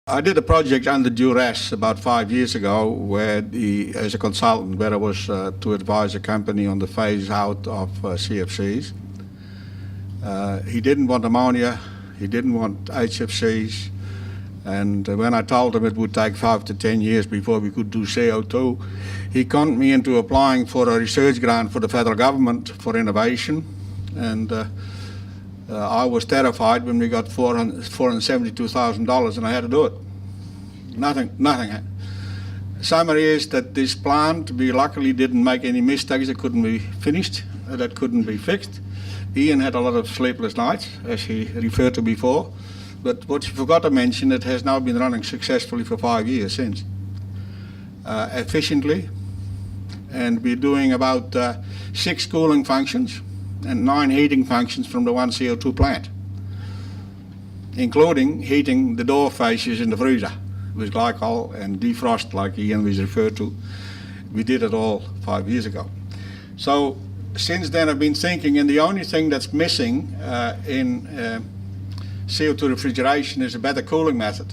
I did a project under duress about 5 years ago as a consultant, where I was to advise a company on the phase out of CFCs. He didn't want ammonia, he didn't want HFCs, and when I told him it would take 5 to 10 years before we could do CO2, he conned me into applying for a research grant for the federal government for innovation, and I was terrified when we got $472,000 and I had to do it. Nothing. Summary is that this plant, we luckily didn't make any mistakes that couldn't be finished, that couldn't be fixed. Ian had a lot of sleepless nights, as he referred to before, but what you forgot to mention, it has now been running successfully for 5 years since. Efficiently, and we're doing about 6 cooling functions and 9 heating functions from the one CO2 plant, including heating the door faces in the freezer with glycol and defrost, like Ian was referred to. We did it all 5 years ago. So since then I've been thinking, and the only thing that's missing in CO2 refrigeration is a better cooling method.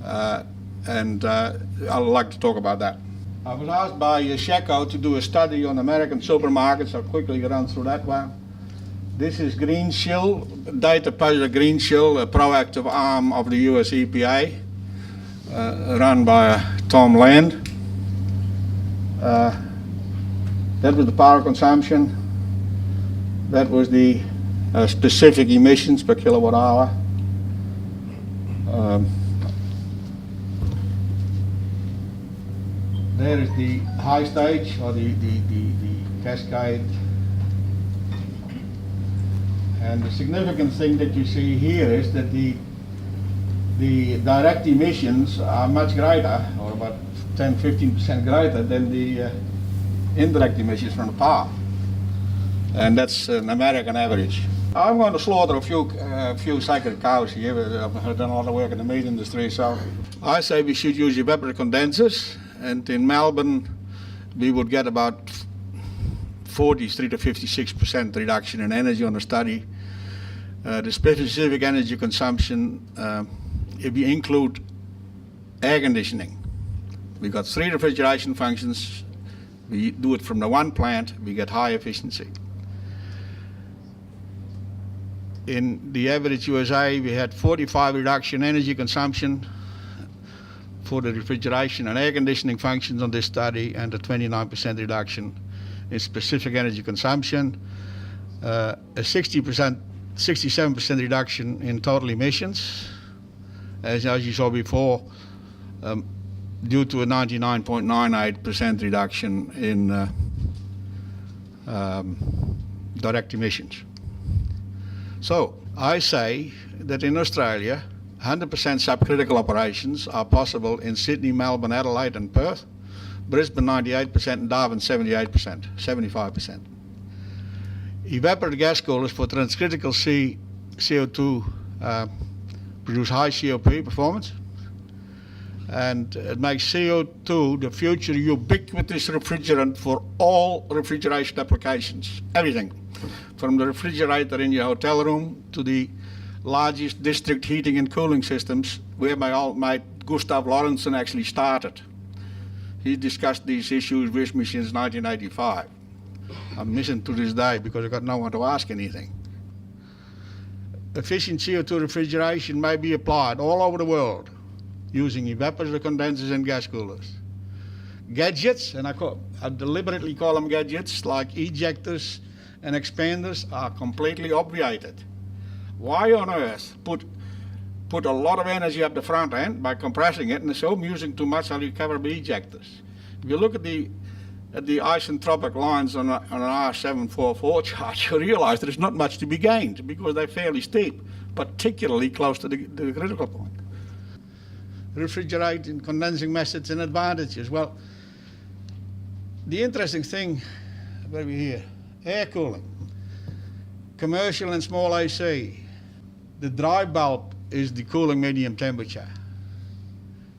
And I'd like to talk about that. I was asked by Sheco to do a study on American supermarkets. I'll quickly run through that one. This is Green Shield, data published Green Shield, a proactive arm of the US EPA, run by Tom Land. That was the power consumption. That was the specific emissions per kilowatt hour. There is the high stage, or the cascade. And the significant thing that you see here is that the direct emissions are much greater, or about 10-15% greater than the indirect emissions from the power. And that's an American average. I'm going to slaughter a few sacred cows here. I've done a lot of work in the meat industry, so I say we should use evaporative condensers. And in Melbourne, we would get about 43 to 56% reduction in energy on a study. The specific energy consumption, if you include air conditioning, we got 3 refrigeration functions. We do it from the one plant, we get high efficiency. In the average USA, we had 45 reduction energy consumption for the refrigeration and air conditioning functions on this study, and a 29% reduction in specific energy consumption, a 67% reduction in total emissions, as you saw before, due to a 99.98% reduction in direct emissions. So I say that in Australia, 100% subcritical operations are possible in Sydney, Melbourne, Adelaide and Perth, Brisbane 98% and Darwin 75%. Evaporative gas coolers for transcritical CO2 produce high COP performance, and it makes CO2 the future ubiquitous refrigerant for all refrigeration applications, everything, from the refrigerator in your hotel room to the largest district heating and cooling systems, where my old mate Gustav Lorentzen actually started. He discussed these issues with me since 1985. I'm missing to this day because I got no one to ask anything. Efficient CO2 refrigeration may be applied all over the world using evaporative condensers and gas coolers. Gadgets, and I deliberately call them gadgets, like ejectors and expanders, are completely obviated. Why on earth put a lot of energy up the front end by compressing it and assume using too much, I'll recover by ejectors? If you look at the isentropic lines on an R744 chart, you realize there's not much to be gained because they're fairly steep, particularly close to the critical point. Refrigerating, condensing methods and advantages. Well, the interesting thing, where are we here? Air cooling, commercial and small AC. The dry bulb is the cooling medium temperature.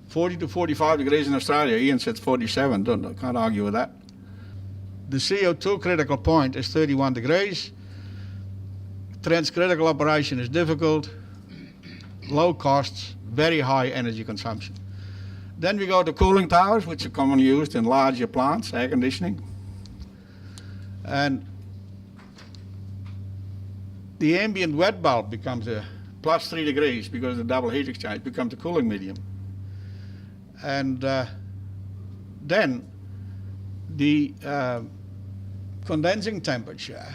40 to 45 degrees in Australia. Ian says 47, can't argue with that. The CO2 critical point is 31 degrees. Transcritical operation is difficult. low costs, very high energy consumption. Then we go to cooling towers, which are commonly used in larger plants, air conditioning. And the ambient wet bulb becomes a plus 3 degrees because the double heat exchange becomes the cooling medium. And then the condensing temperature,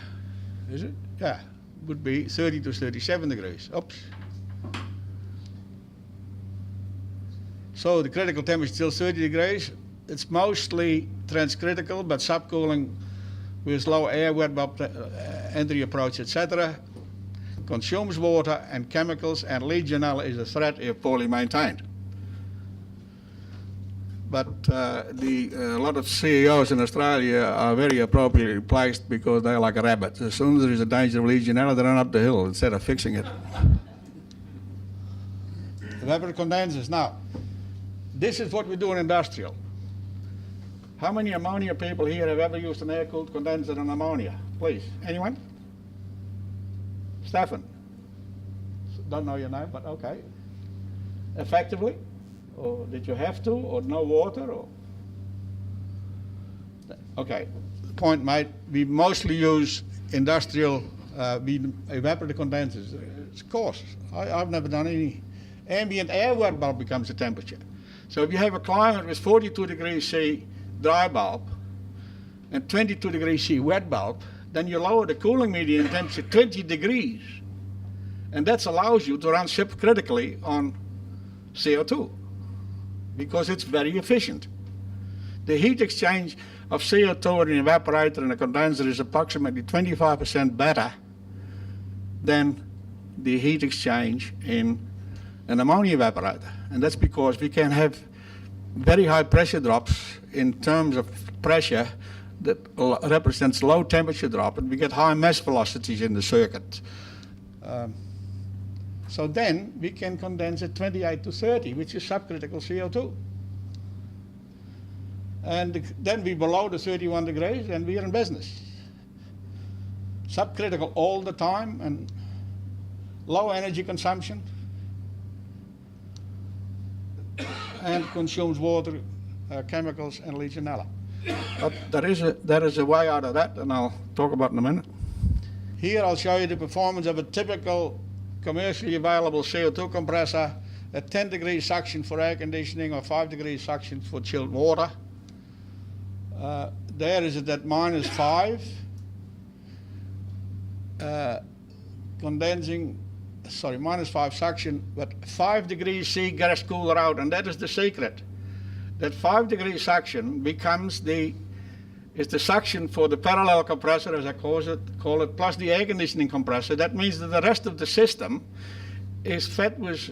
is it? Yeah, would be 30 to 37 degrees. Oops. So the critical temperature is still 30 degrees. It's mostly transcritical, but subcooling with low air, wet bulb entry approach, etc., consumes water and chemicals, and Legionella is a threat if poorly maintained. But a lot of CEOs in Australia are very appropriately placed because they're like a rabbit. As soon as there is a danger of Legionella, they run up the hill instead of fixing it. Evaporator condensers. Now, this is what we do in industrial. How many ammonia people here have ever used an air-cooled condenser on ammonia? Please, anyone? Stefan? Don't know your name, but okay. Effectively? Or did you have to, or no water, or? Okay, the point made, we mostly use industrial evaporator condensers. Of course, I've never done any. Ambient air wet bulb becomes the temperature. So if you have a climate with 42 degrees C dry bulb and 22 degrees C wet bulb, then you lower the cooling medium temperature 20 degrees. And that allows you to run critically on CO2 because it's very efficient. The heat exchange of CO2 in an evaporator and a condenser is approximately 25% better than the heat exchange in an ammonia evaporator. And that's because we can have very high pressure drops in terms of pressure that represents low temperature drop, and we get high mass velocities in the circuit. So then we can condense at 28 to 30, which is subcritical CO2. And then we below the 31 degrees and we are in business. Subcritical all the time and low energy consumption and consumes water, chemicals and Legionella. But there is a way out of that, and I'll talk about in a minute. Here I'll show you the performance of a typical commercially available CO2 compressor at 10 degrees suction for air conditioning or 5 degrees suction for chilled water. There is it at -5. -5 suction, but 5 degrees C gas cooler out, and that is the secret. That 5 degrees suction becomes is the suction for the parallel compressor, as I call it, plus the air conditioning compressor. That means that the rest of the system is fed with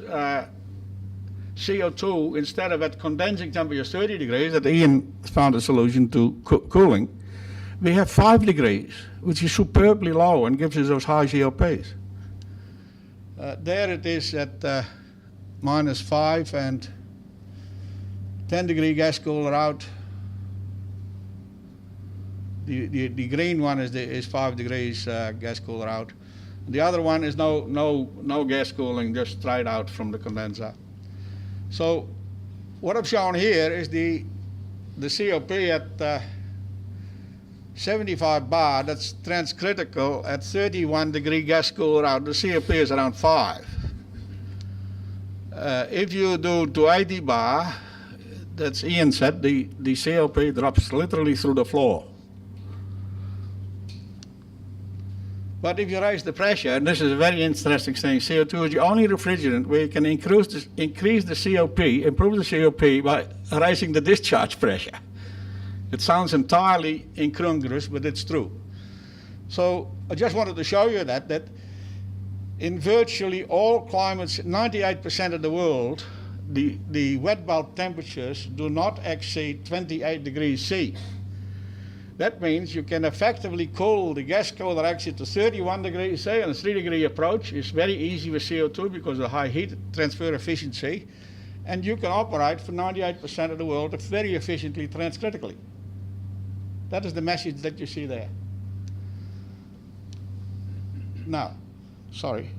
CO2 instead of at condensing temperature 30 degrees, that Ian found a solution to cooling. We have 5 degrees, which is superbly low and gives us those high GOPs. There it is at -5 and 10 degree gas cooler out. The green one is 5 degrees gas cooler out. The other one is no gas cooling, just straight out from the condenser. So what I've shown here is the COP at 75 bar, that's transcritical at 31 degree gas cooler out. The COP is around 5. If you do to 80 bar, that's Ian said, the COP drops literally through the floor. But if you raise the pressure, and this is a very interesting thing, CO2 is the only refrigerant where you can increase the COP, improve the COP by raising the discharge pressure. It sounds entirely incongruous, but it's true. So I just wanted to show you that in virtually all climates, 98% of the world, the wet bulb temperatures do not exceed 28 degrees C. That means you can effectively cool the gas cooler exit to 31 degrees C, and a 3 degree approach is very easy with CO2 because of the high heat transfer efficiency. And you can operate for 98% of the world very efficiently transcritically. That is the message that you see there. Now, sorry.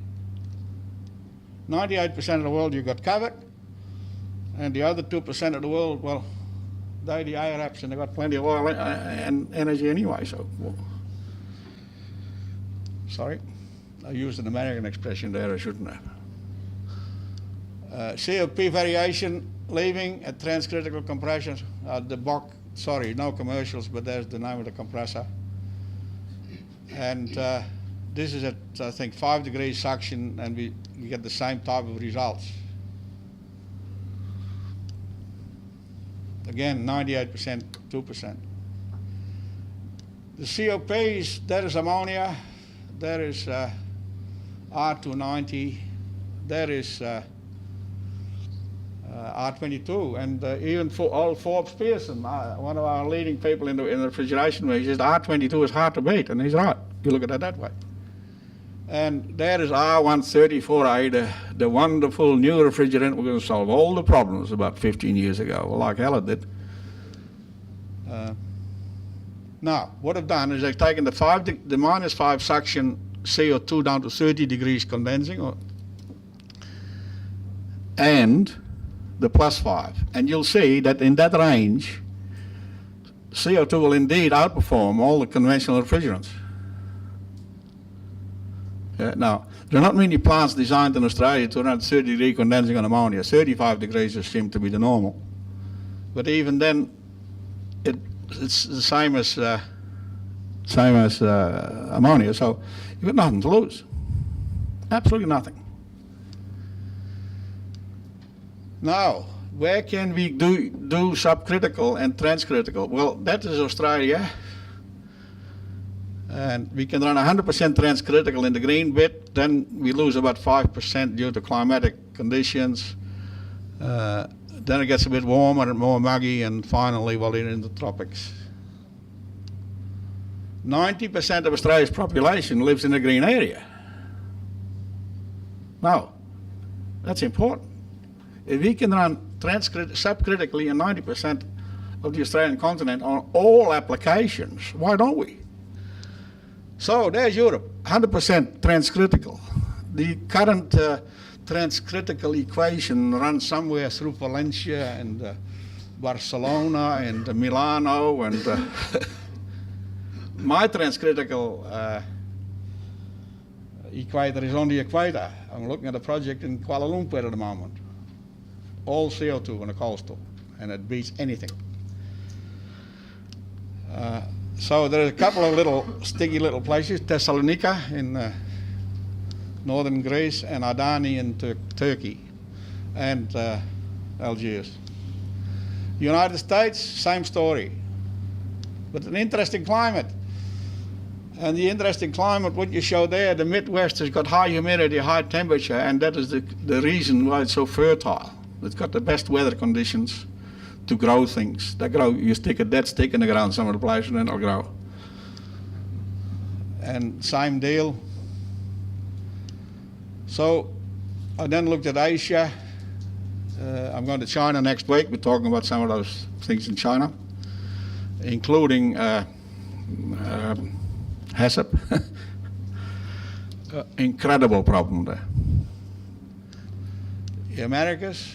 98% of the world you got covered, and the other 2% of the world, well, they're the Arabs and they've got plenty of oil and energy anyway, so. Sorry, I used an American expression there, I shouldn't have. COP variation leaving at transcritical compression. The Bock, sorry, no commercials, but there's the name of the compressor. And this is at, I think, 5 degrees suction, and we get the same type of results. Again, 98%, 2%. The COPs, there is ammonia, there is R290, there is R22, and even for old Forbes Pearson, one of our leading people in the refrigeration way, he says R22 is hard to beat, and he's right. You look at it that way. And there is R134A, the wonderful new refrigerant we're going to solve all the problems about 15 years ago. Well, like hell it did. Now, what I've done is I've taken the -5 suction CO2 down to 30 degrees condensing, and the +5. And you'll see that in that range, CO2 will indeed outperform all the conventional refrigerants. Now, there are not many plants designed in Australia to run 30-degree condensing on ammonia. 35 degrees seems to be the normal. But even then, it's the same as ammonia, so you've got nothing to lose. Absolutely nothing. Now, where can we do subcritical and transcritical? Well, that is Australia. And we can run 100% transcritical in the green bit, then we lose about 5% due to climatic conditions. Then it gets a bit warmer and more muggy, and finally, well, we're in the tropics. 90% of Australia's population lives in the green area. Now, that's important. If we can run subcritically in 90% of the Australian continent on all applications, why don't we? So there's Europe, 100% transcritical. The current transcritical equation runs somewhere through Valencia and Barcelona and Milano, and my transcritical equator is on the equator. I'm looking at a project in Kuala Lumpur at the moment. All CO2 on a coastal, and it beats anything. So there are a couple of little sticky little places, Thessalonica in northern Greece, and Adani in Turkey, and Algiers. United States, same story, but an interesting climate. And the interesting climate, what you show there, the Midwest has got high humidity, high temperature, and that is the reason why it's so fertile. It's got the best weather conditions to grow things. They grow, you stick a dead stick in the ground some of the place and then it'll grow. And same deal. So I then looked at Asia. I'm going to China next week. We're talking about some of those things in China, including HACCP. Incredible problem there. The Americas.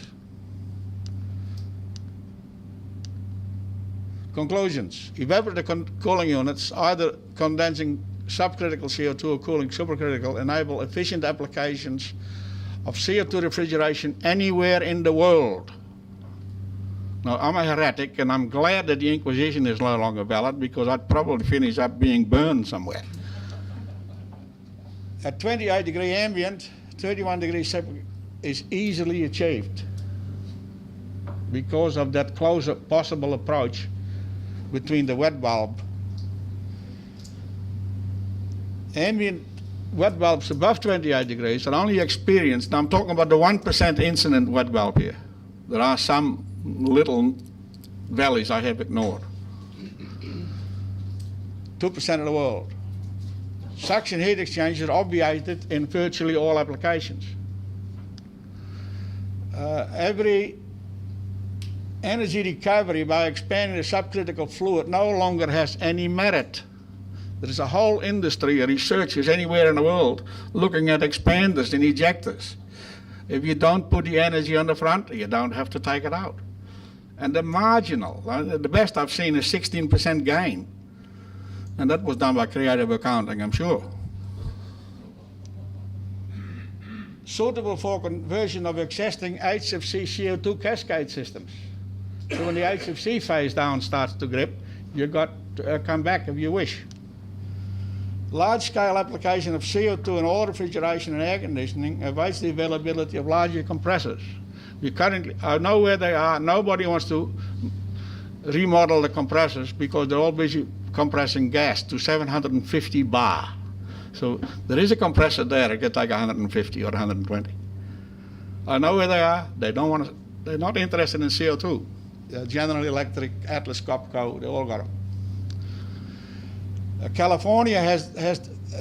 Conclusions. Evaporative cooling units, either condensing subcritical CO2 or cooling supercritical, enable efficient applications of CO2 refrigeration anywhere in the world. Now, I'm a heretic, and I'm glad that the Inquisition is no longer valid, because I'd probably finish up being burned somewhere. At 28 degree ambient, 31 degrees separate is easily achieved because of that closest possible approach between the wet bulb. Ambient wet bulbs above 28 degrees are only experienced, now I'm talking about the 1% incident wet bulb here. There are some little valleys I have ignored. 2% of the world. Suction heat exchangers are obviated in virtually all applications. Every energy recovery by expanding the subcritical fluid no longer has any merit. There is a whole industry, researchers anywhere in the world, looking at expanders and ejectors. If you don't put the energy on the front, you don't have to take it out. And the marginal, the best I've seen is 16% gain. And that was done by creative accounting, I'm sure. Suitable for conversion of existing HFC CO2 cascade systems. So when the HFC phase down starts to grip, you've got to come back if you wish. Large-scale application of CO2 in all refrigeration and air conditioning awaits the availability of larger compressors. We currently, I know where they are. Nobody wants to remodel the compressors because they're all busy compressing gas to 750 bar. So there is a compressor there that gets like 150 or 120. I know where they are. They don't want to, they're not interested in CO2. General Electric, Atlas Copco, they all got them. California has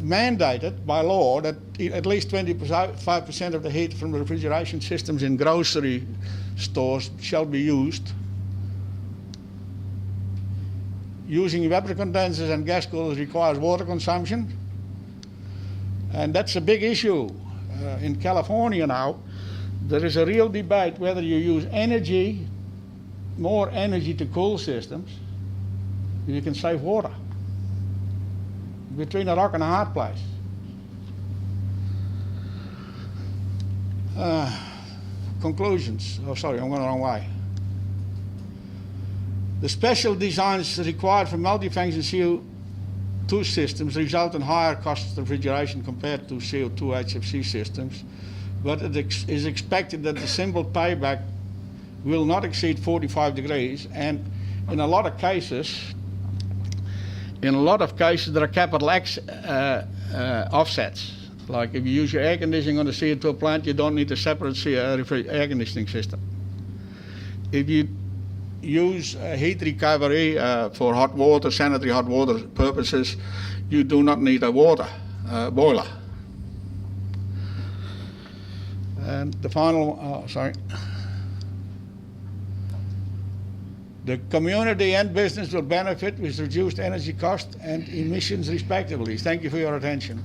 mandated by law that at least 25% of the heat from the refrigeration systems in grocery stores shall be used. Using evaporator condensers and gas coolers requires water consumption. And that's a big issue. In California now, there is a real debate whether you use energy, more energy to cool systems, and you can save water. Between a rock and a hard place. Conclusions. Oh, sorry, I'm going the wrong way. The special designs required for multifunction CO2 systems result in higher costs of refrigeration compared to CO2 HFC systems, but it is expected that the simple payback will not exceed 45 degrees, and in a lot of cases, there are capital X offsets. Like if you use your air conditioning on the CO2 plant, you don't need a separate air conditioning system. If you use heat recovery for hot water, sanitary hot water purposes, you do not need a water boiler. And the final, the community and business will benefit with reduced energy costs and emissions respectively. Thank you for your attention.